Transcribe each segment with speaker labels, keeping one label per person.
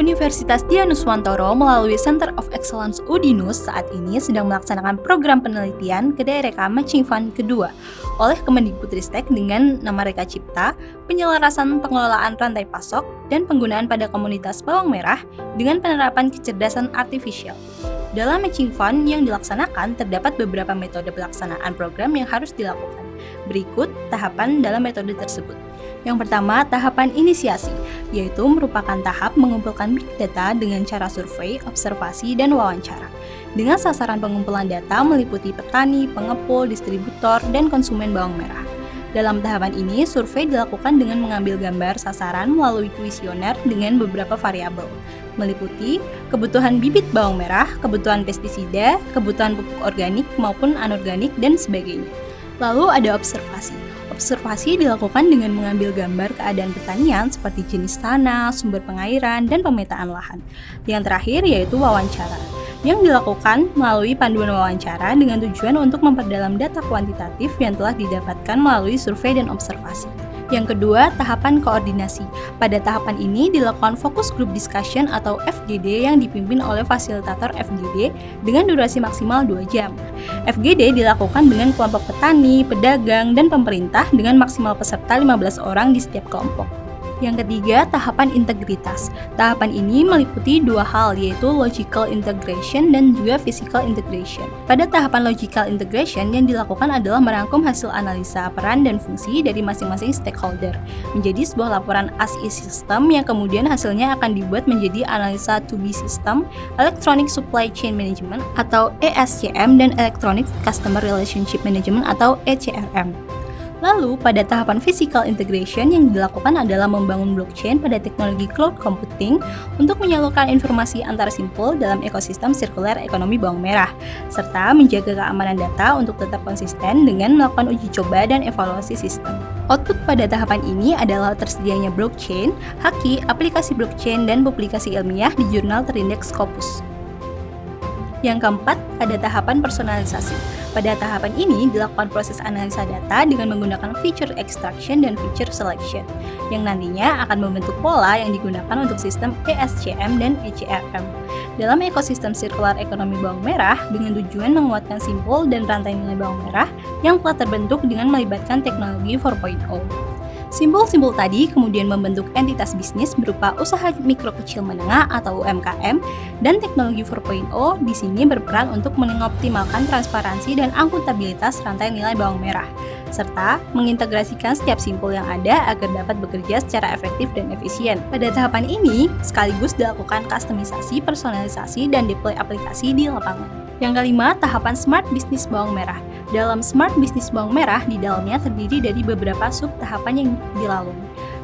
Speaker 1: Universitas Dianuswantoro melalui Center of Excellence Udinus saat ini sedang melaksanakan program penelitian Kedai Reka Matching Fund kedua oleh Kemendikbudristek dengan nama Reka Cipta, penyelarasan pengelolaan rantai pasok, dan penggunaan pada komunitas bawang merah dengan penerapan kecerdasan artifisial. Dalam Matching Fund yang dilaksanakan, terdapat beberapa metode pelaksanaan program yang harus dilakukan. Berikut tahapan dalam metode tersebut. Yang pertama, tahapan inisiasi, yaitu merupakan tahap mengumpulkan big data dengan cara survei, observasi, dan wawancara. Dengan sasaran pengumpulan data meliputi petani, pengepul, distributor, dan konsumen bawang merah. Dalam tahapan ini, survei dilakukan dengan mengambil gambar sasaran melalui kuesioner dengan beberapa variabel, meliputi kebutuhan bibit bawang merah, kebutuhan pestisida, kebutuhan pupuk organik maupun anorganik, dan sebagainya. Lalu ada observasi. Observasi dilakukan dengan mengambil gambar keadaan pertanian seperti jenis tanah, sumber pengairan, dan pemetaan lahan. Yang terakhir yaitu wawancara, yang dilakukan melalui panduan wawancara dengan tujuan untuk memperdalam data kuantitatif yang telah didapatkan melalui survei dan observasi. Yang kedua, tahapan koordinasi. Pada tahapan ini dilakukan focus group discussion atau FGD yang dipimpin oleh fasilitator FGD dengan durasi maksimal 2 jam. FGD dilakukan dengan kelompok petani, pedagang, dan pemerintah dengan maksimal peserta 15 orang di setiap kelompok. Yang ketiga, tahapan integritas. Tahapan ini meliputi dua hal, yaitu logical integration dan juga physical integration. Pada tahapan logical integration, yang dilakukan adalah merangkum hasil analisa peran dan fungsi dari masing-masing stakeholder menjadi sebuah laporan as-is system yang kemudian hasilnya akan dibuat menjadi analisa to-be system, electronic supply chain management atau ESCM, dan electronic customer relationship management atau ECRM. Lalu, pada tahapan physical integration yang dilakukan adalah membangun blockchain pada teknologi cloud computing untuk menyalurkan informasi antar simpul dalam ekosistem sirkuler ekonomi bawang merah, serta menjaga keamanan data untuk tetap konsisten dengan melakukan uji coba dan evaluasi sistem. Output pada tahapan ini adalah tersedianya blockchain, haki, aplikasi blockchain, dan publikasi ilmiah di jurnal terindeks Scopus. Yang keempat, ada tahapan personalisasi. Pada tahapan ini dilakukan proses analisa data dengan menggunakan feature extraction dan feature selection, yang nantinya akan membentuk pola yang digunakan untuk sistem ESCM dan ECRM. Dalam ekosistem sirkular ekonomi bawang merah, dengan tujuan menguatkan simpul dan rantai nilai bawang merah yang telah terbentuk dengan melibatkan teknologi 4.0. Simpul-simpul tadi kemudian membentuk entitas bisnis berupa usaha mikro kecil menengah atau UMKM, dan teknologi 4.0 di sini berperan untuk mengoptimalkan transparansi dan akuntabilitas rantai nilai bawang merah, serta mengintegrasikan setiap simpul yang ada agar dapat bekerja secara efektif dan efisien. Pada tahapan ini, sekaligus dilakukan kustomisasi, personalisasi, dan deploy aplikasi di lapangan. Yang kelima, tahapan Smart Business Bawang Merah. Dalam Smart Business Bawang Merah, di dalamnya terdiri dari beberapa sub-tahapan yang dilalui.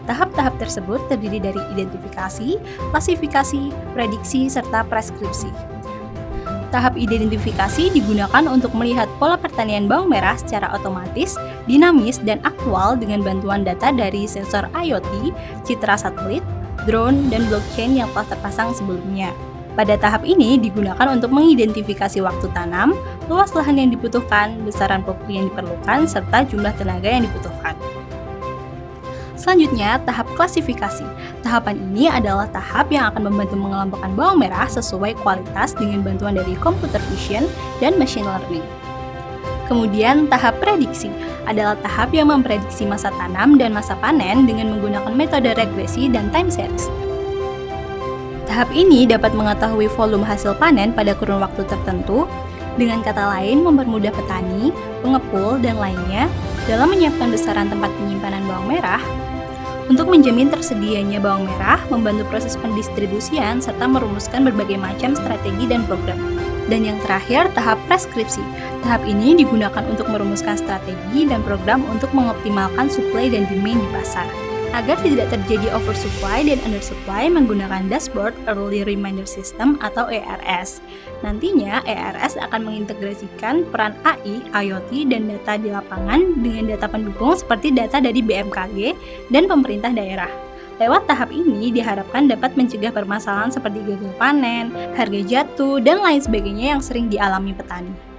Speaker 1: Tahap-tahap tersebut terdiri dari identifikasi, klasifikasi, prediksi, serta preskripsi. Tahap identifikasi digunakan untuk melihat pola pertanian bawang merah secara otomatis, dinamis, dan aktual dengan bantuan data dari sensor IoT, citra satelit, drone, dan blockchain yang telah terpasang sebelumnya. Pada tahap ini digunakan untuk mengidentifikasi waktu tanam, luas lahan yang dibutuhkan, besaran pupuk yang diperlukan, serta jumlah tenaga yang dibutuhkan. Selanjutnya, tahap klasifikasi. Tahapan ini adalah tahap yang akan membantu mengelompokkan bawang merah sesuai kualitas dengan bantuan dari computer vision dan machine learning. Kemudian, tahap prediksi adalah tahap yang memprediksi masa tanam dan masa panen dengan menggunakan metode regresi dan time series. Tahap ini dapat mengetahui volume hasil panen pada kurun waktu tertentu, dengan kata lain mempermudah petani, pengepul, dan lainnya dalam menyiapkan besaran tempat penyimpanan bawang merah untuk menjamin tersedianya bawang merah, membantu proses pendistribusian, serta merumuskan berbagai macam strategi dan program. Dan yang terakhir, tahap preskripsi. Tahap ini digunakan untuk merumuskan strategi dan program untuk mengoptimalkan supply dan demand di pasar, agar tidak terjadi oversupply dan undersupply menggunakan Dashboard Early Reminder System atau ERS. Nantinya ERS akan mengintegrasikan peran AI, IoT, dan data di lapangan dengan data pendukung seperti data dari BMKG dan pemerintah daerah. Lewat tahap ini diharapkan dapat mencegah permasalahan seperti gagal panen, harga jatuh, dan lain sebagainya yang sering dialami petani.